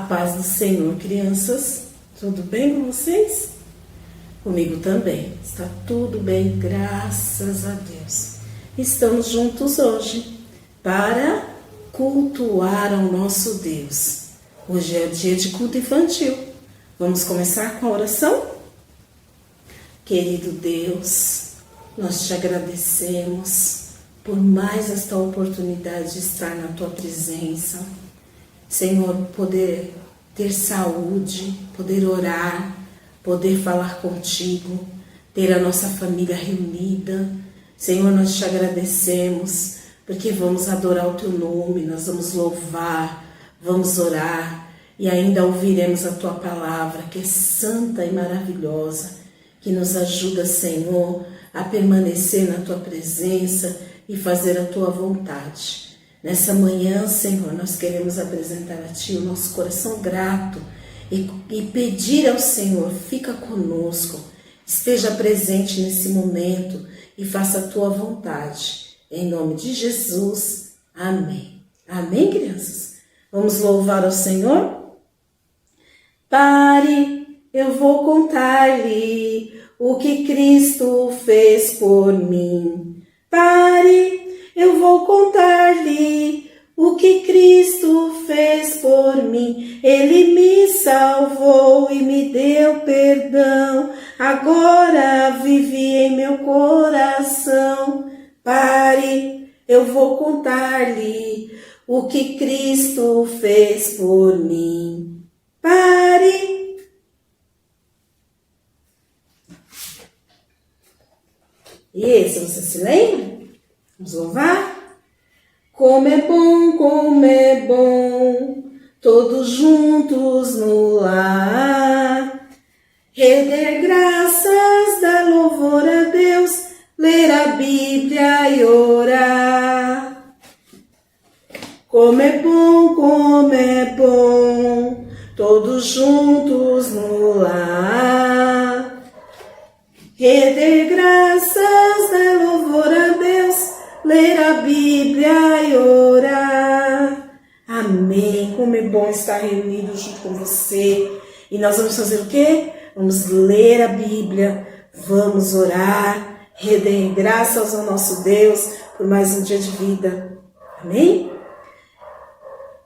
paz do Senhor, crianças. Tudo bem com vocês? Comigo também. Está tudo bem, graças a Deus. Estamos juntos hoje para cultuar ao nosso Deus. Hoje é dia de culto infantil. Vamos começar com a oração? Querido Deus, nós te agradecemos por mais esta oportunidade de estar na tua presença. Senhor, poder ter saúde, poder orar, poder falar contigo, ter a nossa família reunida. Senhor, nós te agradecemos porque vamos adorar o teu nome, nós vamos louvar, vamos orar e ainda ouviremos a tua palavra, que é santa e maravilhosa, que nos ajuda, Senhor, a permanecer na tua presença e fazer a tua vontade. Nessa manhã, Senhor, nós queremos apresentar a Ti o nosso coração grato e pedir ao Senhor, fica conosco, esteja presente nesse momento e faça a Tua vontade. Em nome de Jesus, amém. Amém, crianças? Vamos louvar ao Senhor? Pare, eu vou contar-lhe o que Cristo fez por mim. Pare, eu vou contar-lhe o que Cristo fez por mim. Ele me salvou e me deu perdão. Agora vive em meu coração. Pare, eu vou contar-lhe o que Cristo fez por mim. Pare. E esse, você se lembra? Vamos louvar? Como é bom, todos juntos no lar. Render graças, dar louvor a Deus, ler a Bíblia e orar. Como é bom, todos juntos no lar. Render graças, dar louvor a Deus, ler a Bíblia e orar. Amém. Como é bom estar reunido junto com você. E nós vamos fazer o quê? Vamos ler a Bíblia, vamos orar, render graças ao nosso Deus por mais um dia de vida. Amém?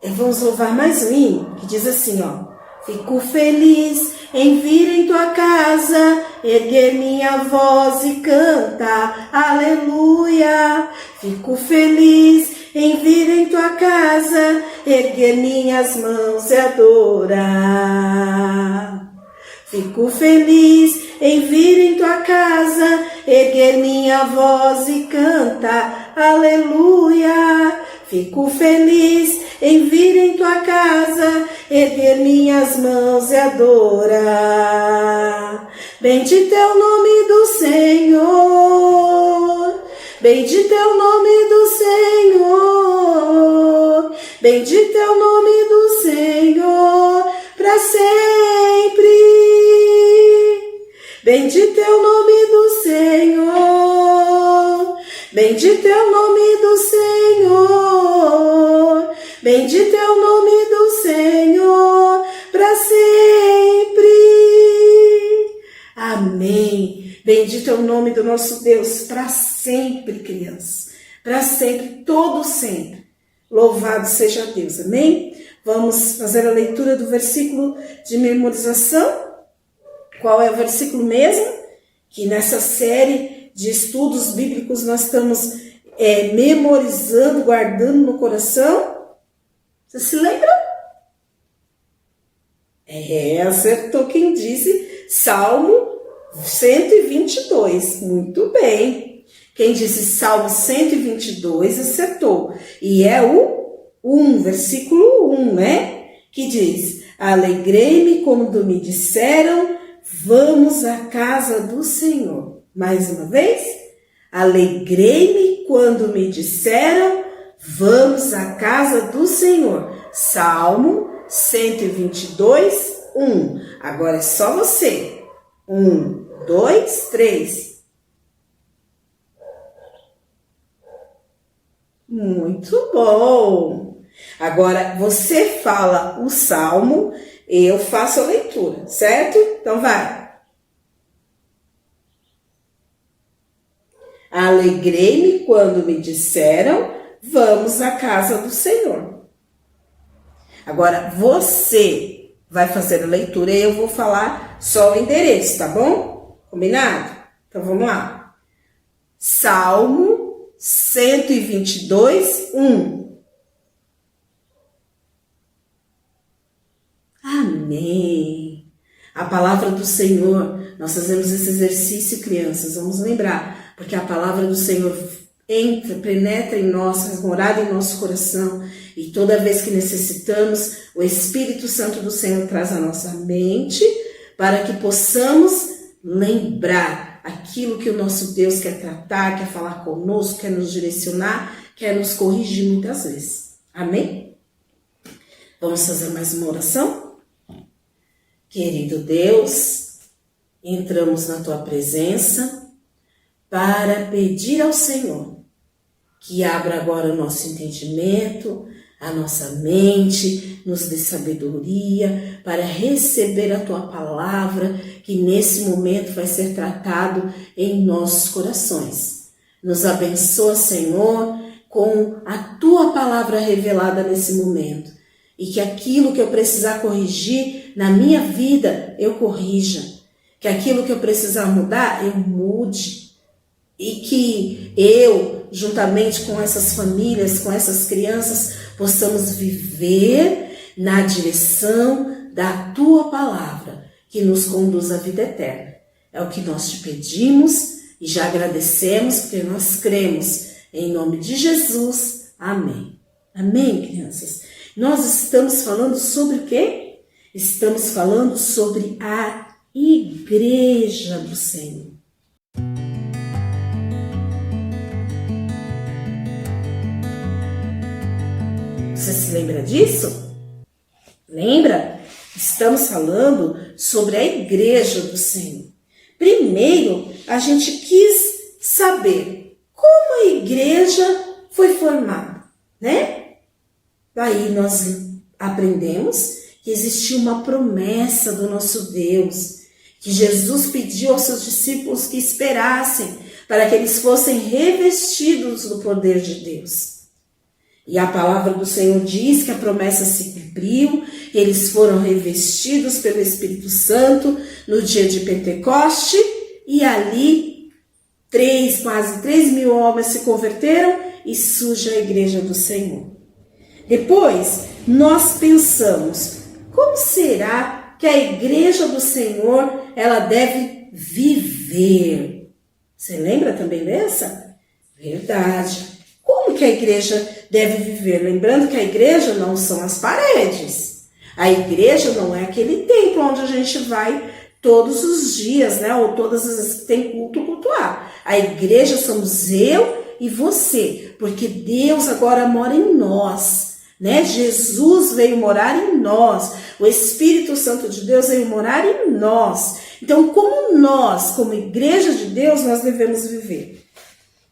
E vamos louvar mais um hino que diz assim, ó. Fico feliz em vir em tua casa, erguer minha voz e cantar, aleluia. Fico feliz em vir em tua casa, erguer minhas mãos e adorar. Fico feliz em vir em tua casa, erguer minha voz e cantar, aleluia. Fico feliz em vir em tua casa, erguer minhas mãos e adorar. Bendito é o nome do Senhor, bendito é o nome do Senhor, bendito é o nome do Senhor, para sempre. Bendito é o nome do Senhor, bendito é o nome do Senhor, bendito é o nome do Senhor, para sempre. Amém. Bendito é o nome do nosso Deus, para sempre, crianças, para sempre, todo sempre. Louvado seja Deus, amém? Vamos fazer a leitura do versículo de memorização. Qual é o versículo mesmo? Que nessa série de estudos bíblicos nós estamos memorizando, guardando no coração. Você se lembra? Acertou quem disse Salmo 122. Muito bem. Quem disse Salmo 122 acertou. E é o 1, versículo 1, né? Que diz: alegrei-me quando me disseram, vamos à casa do Senhor. Mais uma vez. Alegrei-me quando me disseram, vamos à casa do Senhor. Salmo 122, 1. Agora é só você. 1, 2, 3. Muito bom. Agora, você fala o salmo, eu faço a leitura, certo? Então vai. Alegrei-me quando me disseram, vamos à casa do Senhor. Agora, você vai fazer a leitura e eu vou falar só o endereço, tá bom? Combinado? Então, vamos lá. Salmo 122, 1. Amém. A palavra do Senhor, nós fazemos esse exercício, crianças, vamos lembrar, porque a palavra do Senhor entra, penetra em nós, faz morada em nosso coração, e toda vez que necessitamos, o Espírito Santo do Senhor traz à nossa mente, para que possamos lembrar aquilo que o nosso Deus quer tratar, quer falar conosco, quer nos direcionar, quer nos corrigir muitas vezes. Amém? Vamos fazer mais uma oração? Querido Deus, entramos na Tua presença para pedir ao Senhor que abra agora o nosso entendimento, a nossa mente, nos dê sabedoria para receber a Tua palavra, que nesse momento vai ser tratado em nossos corações. Nos abençoa, Senhor, com a Tua palavra revelada nesse momento. E que aquilo que eu precisar corrigir na minha vida, eu corrija. Que aquilo que eu precisar mudar, eu mude. E que eu, juntamente com essas famílias, com essas crianças, possamos viver na direção da Tua palavra, que nos conduz à vida eterna. É o que nós te pedimos e já agradecemos, porque nós cremos. Em nome de Jesus. Amém. Amém, crianças? Nós estamos falando sobre o quê? Estamos falando sobre a Igreja do Senhor. Você se lembra disso? Lembra? Estamos falando sobre a Igreja do Senhor. Primeiro, a gente quis saber como a igreja foi formada, né? Daí nós aprendemos que existia uma promessa do nosso Deus, que Jesus pediu aos seus discípulos que esperassem para que eles fossem revestidos do poder de Deus. E a palavra do Senhor diz que a promessa se cumpriu, eles foram revestidos pelo Espírito Santo no dia de Pentecoste, e ali quase 3 mil homens se converteram e surge a Igreja do Senhor. Depois, nós pensamos, como será que a Igreja do Senhor, ela deve viver? Você lembra também dessa? Verdade. Como que a igreja deve viver? Lembrando que a igreja não são as paredes. A igreja não é aquele templo onde a gente vai todos os dias, né? Ou todas as vezes que tem cultuar. A igreja somos eu e você, porque Deus agora mora em nós. Né? Jesus veio morar em nós, o Espírito Santo de Deus veio morar em nós. Então, como nós, como igreja de Deus, nós devemos viver?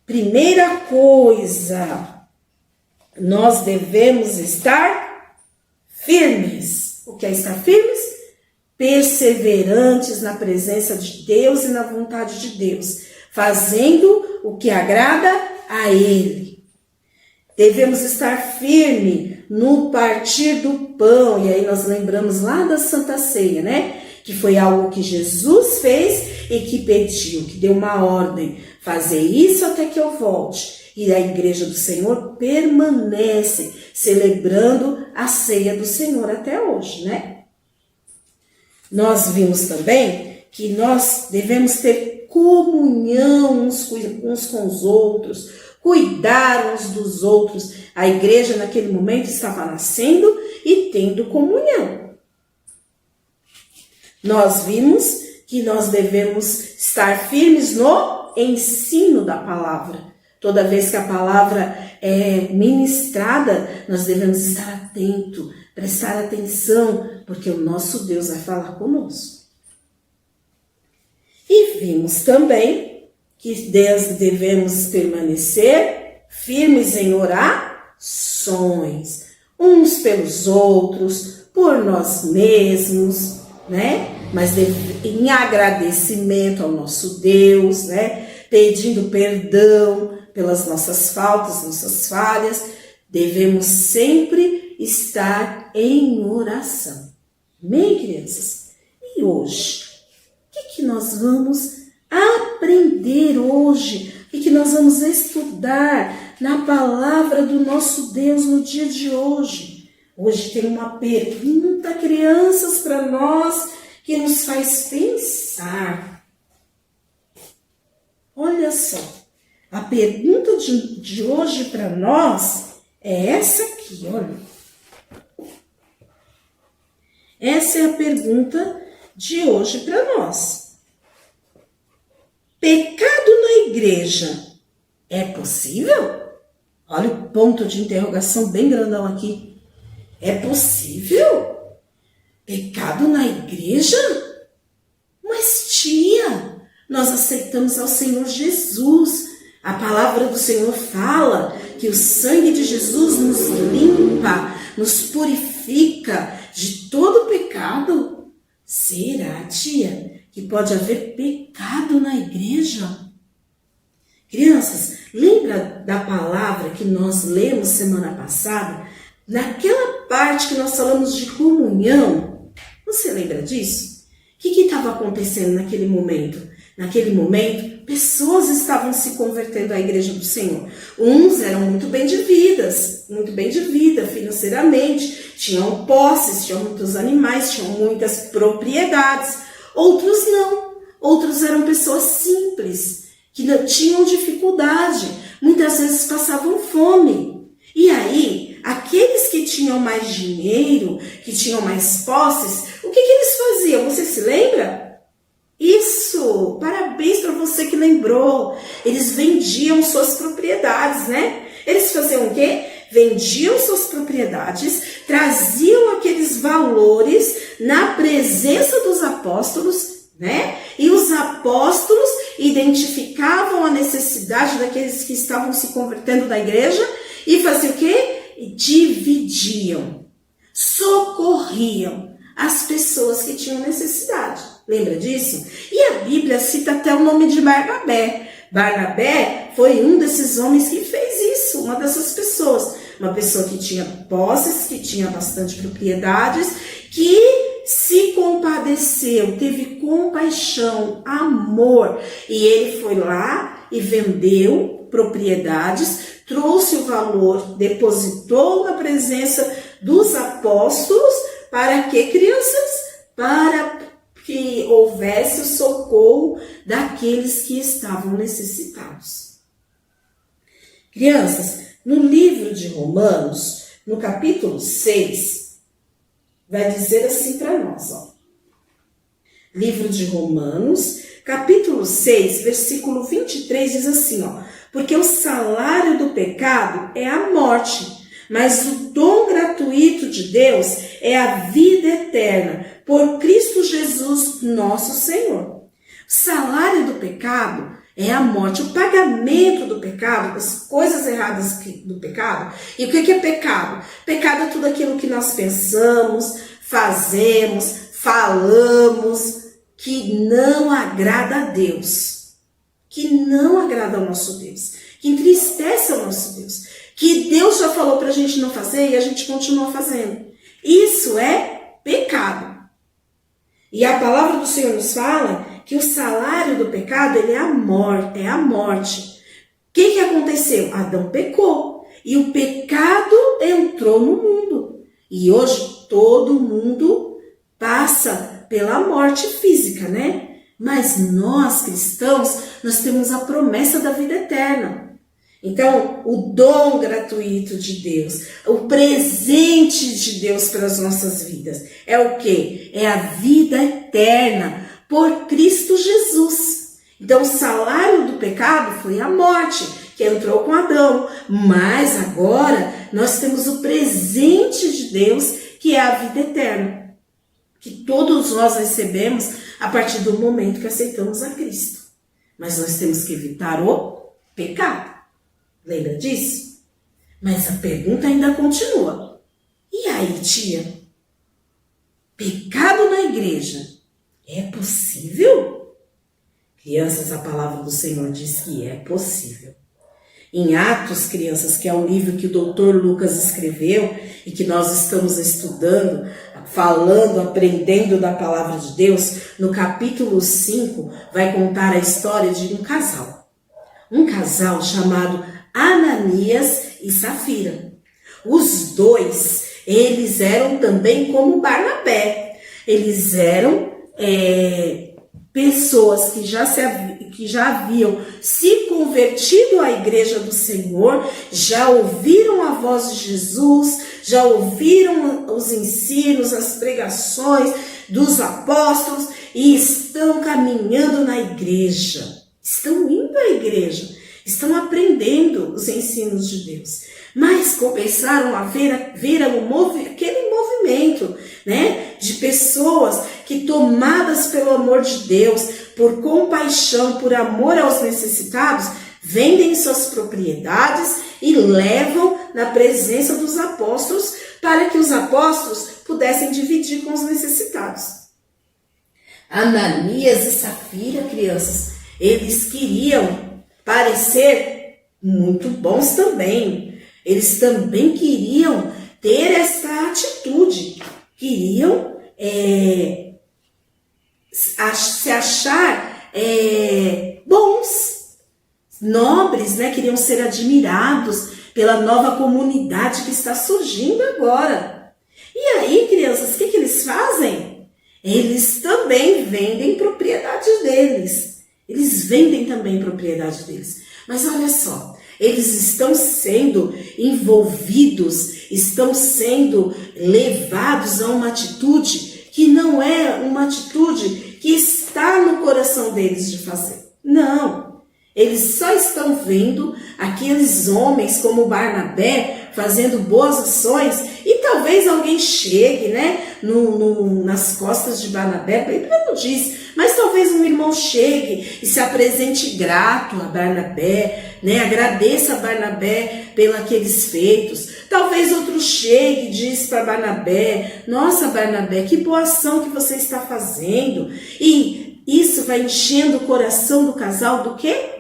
Primeira coisa, nós devemos estar firmes. O que é estar firmes? Perseverantes na presença de Deus e na vontade de Deus, fazendo o que agrada a Ele. Devemos estar firmes no partir do pão, e aí nós lembramos lá da Santa Ceia, né? Que foi algo que Jesus fez e que pediu, que deu uma ordem, fazer isso até que eu volte. E a Igreja do Senhor permanece celebrando a ceia do Senhor até hoje, né? Nós vimos também que nós devemos ter comunhão uns com os outros, cuidar uns dos outros. A igreja naquele momento estava nascendo e tendo comunhão. Nós vimos que nós devemos estar firmes no ensino da palavra. Toda vez que a palavra é ministrada, nós devemos estar atentos, prestar atenção, porque o nosso Deus vai falar conosco. E vimos também que devemos permanecer firmes em orações. uns pelos outros, por nós mesmos, né? Mas em agradecimento ao nosso Deus, né? Pedindo perdão pelas nossas faltas, nossas falhas, devemos sempre estar em oração. Amém, crianças? E hoje, o que nós vamos aprender hoje? O que nós vamos estudar na palavra do nosso Deus no dia de hoje? Hoje tem uma pergunta, crianças, para nós, que nos faz pensar. Olha só, a pergunta de hoje para nós é essa aqui, olha. Essa é a pergunta de hoje para nós. Pecado na igreja é possível? Olha o ponto de interrogação bem grandão aqui. É possível? Pecado na igreja? Mas tia, nós aceitamos ao Senhor Jesus. A palavra do Senhor fala que o sangue de Jesus nos limpa, nos purifica de todo pecado. Será, tia, que pode haver pecado na igreja? Crianças, lembra da palavra que nós lemos semana passada? Naquela parte que nós falamos de comunhão, você lembra disso? O que estava acontecendo naquele momento? Naquele momento, pessoas estavam se convertendo à igreja do Senhor. Uns eram muito bem de vida financeiramente, tinham posses, tinham muitos animais, tinham muitas propriedades. Outros não. Outros eram pessoas simples, que não tinham dificuldade, muitas vezes passavam fome. E aí, aqueles que tinham mais dinheiro, que tinham mais posses, o que eles faziam? Você se lembra? Isso! Parabéns para você que lembrou. Eles vendiam suas propriedades, né? Eles faziam o quê? Vendiam suas propriedades, traziam aqueles valores na presença dos apóstolos, né? E os apóstolos identificavam a necessidade daqueles que estavam se convertendo da igreja e faziam o quê? Dividiam, socorriam as pessoas que tinham necessidade. Lembra disso? E a Bíblia cita até o nome de Barnabé. Barnabé foi um desses homens que fez isso, uma dessas pessoas. Uma pessoa que tinha posses, que tinha bastante propriedades, que se compadeceu, teve compaixão, amor. E ele foi lá e vendeu propriedades, trouxe o valor, depositou na presença dos apóstolos. Para que, crianças? Para que houvesse o socorro daqueles que estavam necessitados. Crianças, no livro de Romanos, no capítulo 6, vai dizer assim para nós, ó. Livro de Romanos, capítulo 6, versículo 23, diz assim, ó. Porque o salário do pecado é a morte, mas o dom gratuito de Deus é a vida eterna, por Cristo Jesus, nosso Senhor. O salário do pecado é a morte, o pagamento do pecado, das coisas erradas do pecado. E o que é pecado? Pecado é tudo aquilo que nós pensamos, fazemos, falamos, que não agrada a Deus, que não agrada ao nosso Deus, que entristece ao nosso Deus, que Deus já falou para a gente não fazer e a gente continua fazendo. Isso é pecado. E a palavra do Senhor nos fala que o salário do pecado ele é a morte. O que aconteceu? Adão pecou e o pecado entrou no mundo. E hoje todo mundo passa pela morte física, né? Mas nós cristãos, nós temos a promessa da vida eterna. Então, o dom gratuito de Deus, o presente de Deus para as nossas vidas, é o quê? É a vida eterna por Cristo Jesus. Então, o salário do pecado foi a morte, que entrou com Adão. Mas agora, nós temos o presente de Deus, que é a vida eterna, que todos nós recebemos a partir do momento que aceitamos a Cristo. Mas nós temos que evitar o pecado. Lembra disso? Mas a pergunta ainda continua. aí, tia? Pecado na igreja é possível? Crianças, a palavra do Senhor diz que é possível. Em Atos, crianças, que é um livro que o doutor Lucas escreveu e que nós estamos estudando, falando, aprendendo da palavra de Deus, no capítulo 5 vai contar a história de um casal. Um casal chamado Ananias e Safira. Os dois, eles eram também como Barnabé. Eles eram pessoas que já haviam se convertido à igreja do Senhor, já ouviram a voz de Jesus, já ouviram os ensinos, as pregações dos apóstolos e estão caminhando na igreja, estão indo à igreja, estão aprendendo os ensinos de Deus. Mas começaram a ver aquele movimento, né, de pessoas que, tomadas pelo amor de Deus, por compaixão, por amor aos necessitados, vendem suas propriedades e levam na presença dos apóstolos para que os apóstolos pudessem dividir com os necessitados. Ananias e Safira, crianças, eles queriam parecer muito bons também. Eles também queriam ter essa atitude, queriam se achar bons, nobres, né? Queriam ser admirados pela nova comunidade que está surgindo agora. E aí, crianças, o que eles fazem? Eles também vendem propriedade deles. Eles vendem também propriedade deles. Mas olha só, eles estão sendo envolvidos, estão sendo levados a uma atitude que não é uma atitude que está no coração deles de fazer. Não, eles só estão vendo aqueles homens como Barnabé fazendo boas ações e talvez alguém chegue, né, nas costas de Barnabé, a Bíblia não diz, mas talvez um irmão chegue e se apresente grato a Barnabé, né, agradeça a Barnabé pelos aqueles feitos. Talvez outro chegue e diz para Barnabé: nossa, Barnabé, que boa ação que você está fazendo. E isso vai enchendo o coração do casal do quê?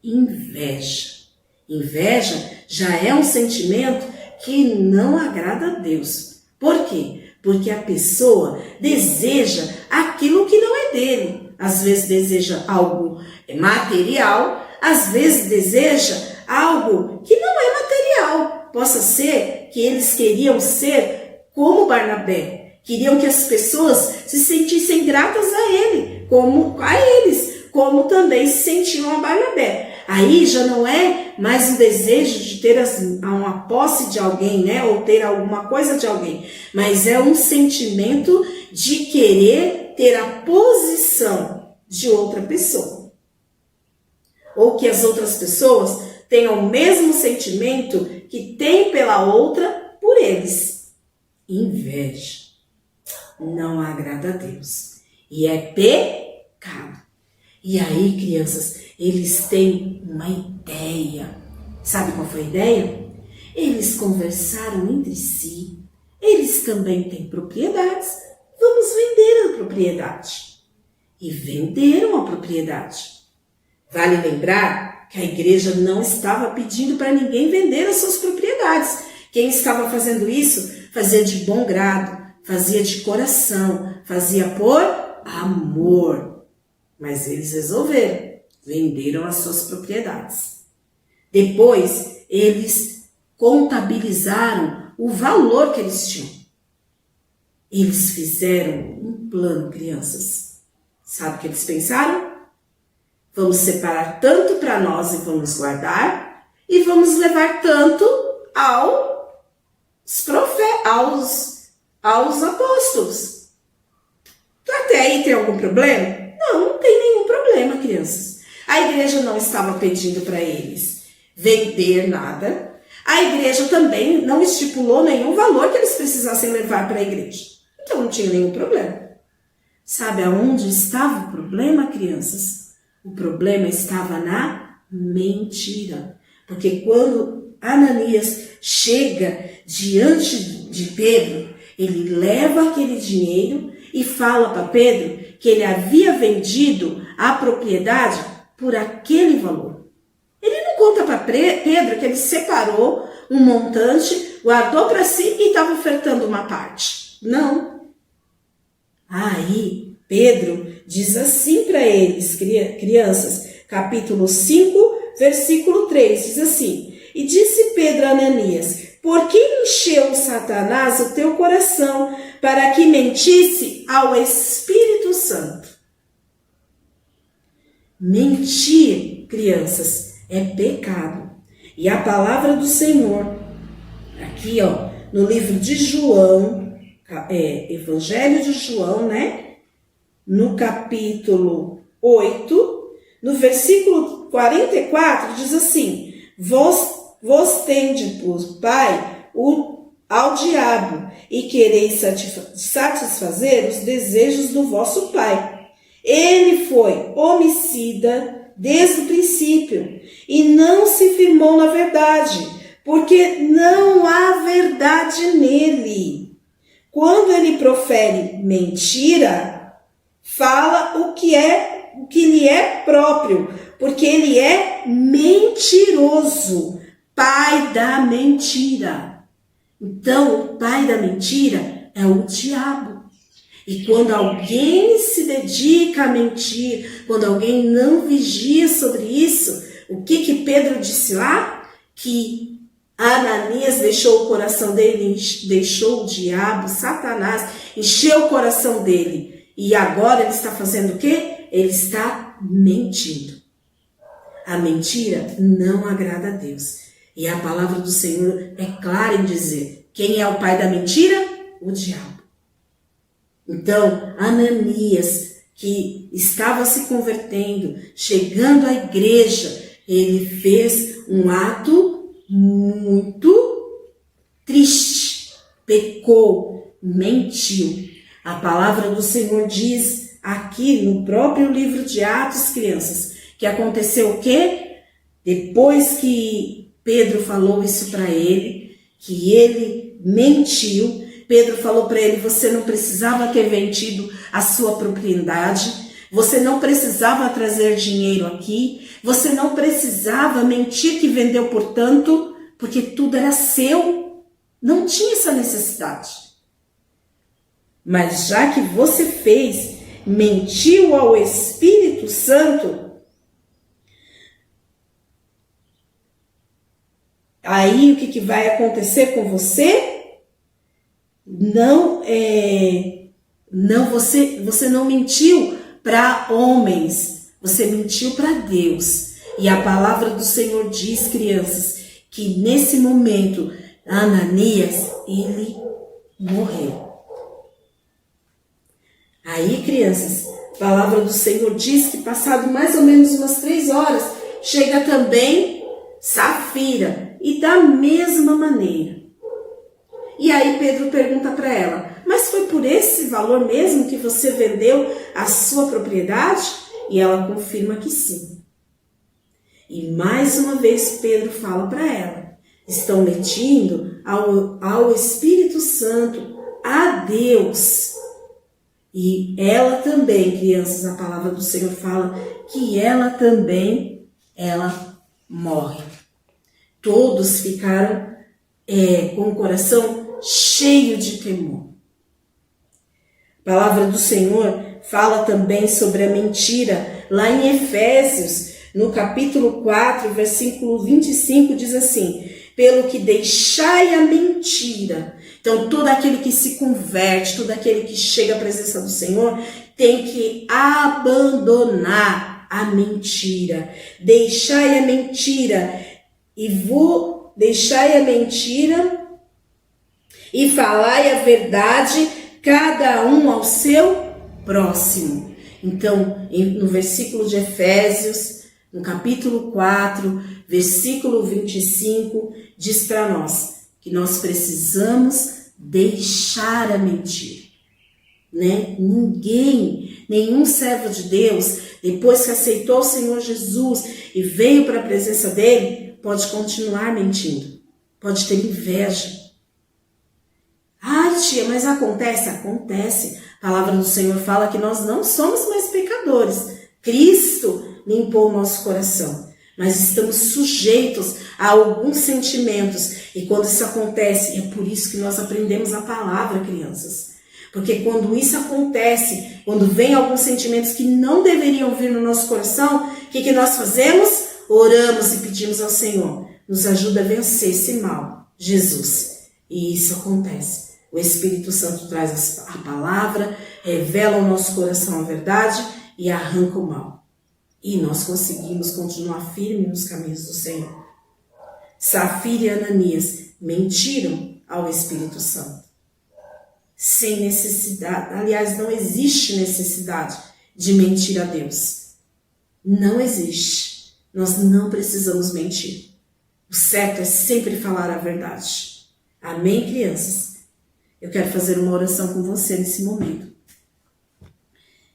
Inveja. Inveja já é um sentimento que não agrada a Deus. Por quê? Porque a pessoa deseja aquilo que não é dele. Às vezes deseja algo material, às vezes deseja algo que não é material. Possa ser que eles queriam ser como Barnabé. Queriam que as pessoas se sentissem gratas a ele, como a eles, como também se sentiam a Barnabé. Aí já não é mais um desejo de ter uma posse de alguém, né? Ou ter alguma coisa de alguém, mas é um sentimento de querer ter a posição de outra pessoa. Ou que as outras pessoas tenham o mesmo sentimento que tem pela outra por eles. Inveja não agrada a Deus e é pecado. E aí, crianças, eles têm uma ideia. Sabe qual foi a ideia? Eles conversaram entre si. Eles também têm propriedades. Vamos vender a propriedade. E venderam a propriedade. Vale lembrar que a igreja não estava pedindo para ninguém vender as suas propriedades. Quem estava fazendo isso fazia de bom grado, fazia de coração, fazia por amor. Mas eles resolveram, venderam as suas propriedades. Depois, eles contabilizaram o valor que eles tinham. Eles fizeram um plano, crianças. Sabe o que eles pensaram? Vamos separar tanto para nós e vamos guardar, e vamos levar tanto aos apóstolos. Até aí tem algum problema? Não tem nenhum problema, crianças. A igreja não estava pedindo para eles vender nada. A igreja também não estipulou nenhum valor que eles precisassem levar para a igreja. Então não tinha nenhum problema. Sabe aonde estava o problema, crianças? O problema estava na mentira. Porque quando Ananias chega diante de Pedro Ele leva aquele dinheiro e fala para Pedro que ele havia vendido a propriedade por aquele valor. Ele não conta para Pedro que ele separou um montante, guardou para si e estava ofertando uma parte. Não. Aí Pedro diz assim para eles, crianças, capítulo 5, versículo 3, diz assim: E disse Pedro a Ananias: Por que encheu Satanás o teu coração para que mentisse ao Espírito Santo? Mentir, crianças, é pecado. E a palavra do Senhor, aqui no livro de João, Evangelho de João, no capítulo 8, no versículo 44, diz assim: Vos tende por pai ao diabo, e quereis satisfazer os desejos do vosso pai. Ele foi homicida desde o princípio, e não se firmou na verdade, porque não há verdade nele. Quando ele profere mentira, fala o que lhe é próprio, porque ele é mentiroso, pai da mentira. Então, o pai da mentira é o diabo. E quando alguém se dedica a mentir, quando alguém não vigia sobre isso, o que Pedro disse lá? Que Ananias deixou o coração dele, deixou o diabo, Satanás, encheu o coração dele. E agora ele está fazendo o quê? Ele está mentindo. A mentira não agrada a Deus. E a palavra do Senhor é clara em dizer: quem é o pai da mentira? O diabo. Então, Ananias, que estava se convertendo, chegando à igreja, ele fez um ato muito triste. Pecou, mentiu. A palavra do Senhor diz aqui no próprio livro de Atos, crianças, que aconteceu o quê? Depois que Pedro falou isso para ele, que ele mentiu, Pedro falou para ele: você não precisava ter vendido a sua propriedade, você não precisava trazer dinheiro aqui, você não precisava mentir que vendeu por tanto, porque tudo era seu, não tinha essa necessidade. Mas já que você fez, mentiu ao Espírito Santo, aí o que vai acontecer com você? Você não mentiu para homens, você mentiu para Deus. E a palavra do Senhor diz, crianças, que nesse momento Ananias, ele morreu. Aí, crianças, a palavra do Senhor diz que passado mais ou menos umas 3 horas, chega também Safira, e da mesma maneira. E aí Pedro pergunta para ela: mas foi por esse valor mesmo que você vendeu a sua propriedade? E ela confirma que sim. E mais uma vez Pedro fala para ela: estão mentindo ao Espírito Santo, a Deus. E ela também, crianças, a palavra do Senhor fala que ela também, ela morre. Todos ficaram com o coração cheio de temor. A palavra do Senhor fala também sobre a mentira. Lá em Efésios, no capítulo 4, versículo 25, diz assim: pelo que deixai a mentira. Então, todo aquele que se converte, todo aquele que chega à presença do Senhor, tem que abandonar a mentira. Deixai a mentira e falai a verdade, cada um ao seu próximo. Então, no versículo de Efésios, no capítulo 4, versículo 25, diz para nós que nós precisamos deixar a mentira. Nenhum servo de Deus, depois que aceitou o Senhor Jesus e veio para a presença dele, pode continuar mentindo, pode ter inveja. tia, mas acontece? Acontece. A palavra do Senhor fala que nós não somos mais pecadores. Cristo limpou o nosso coração. Mas estamos sujeitos a alguns sentimentos. E quando isso acontece, é por isso que nós aprendemos a palavra, crianças. Porque quando isso acontece, quando vem alguns sentimentos que não deveriam vir no nosso coração, o que nós fazemos? Oramos e pedimos ao Senhor, nos ajuda a vencer esse mal, Jesus. E isso acontece. O Espírito Santo traz a palavra, revela ao nosso coração a verdade e arranca o mal. E nós conseguimos continuar firme nos caminhos do Senhor. Safira e Ananias mentiram ao Espírito Santo. Sem necessidade. Aliás, não existe necessidade de mentir a Deus. Não existe. Nós não precisamos mentir. O certo é sempre falar a verdade. Amém, crianças? Eu quero fazer uma oração com você nesse momento.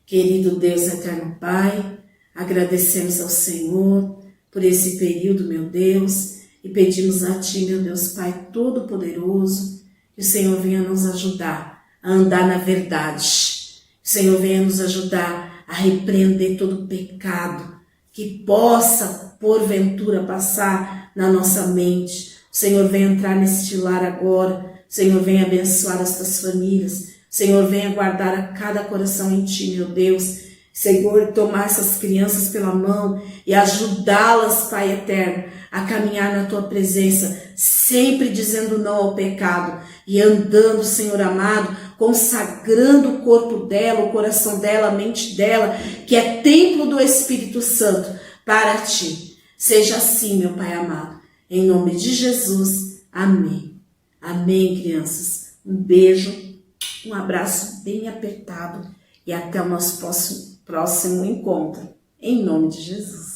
Querido Deus eterno Pai, agradecemos ao Senhor por esse período, meu Deus, e pedimos a Ti, meu Deus Pai Todo-Poderoso, que o Senhor venha nos ajudar a andar na verdade. O Senhor venha nos ajudar a repreender todo pecado que possa, porventura, passar na nossa mente. O Senhor venha entrar neste lar agora. O Senhor venha abençoar estas famílias. O Senhor venha guardar a cada coração em Ti, meu Deus. Senhor, tomar essas crianças pela mão e ajudá-las, Pai eterno, a caminhar na Tua presença, sempre dizendo não ao pecado e andando, Senhor amado, consagrando o corpo dela, o coração dela, a mente dela, que é templo do Espírito Santo, para Ti. Seja assim, meu Pai amado. Em nome de Jesus, amém. Amém, crianças. Um beijo, um abraço bem apertado e até o nosso próximo encontro. Em nome de Jesus.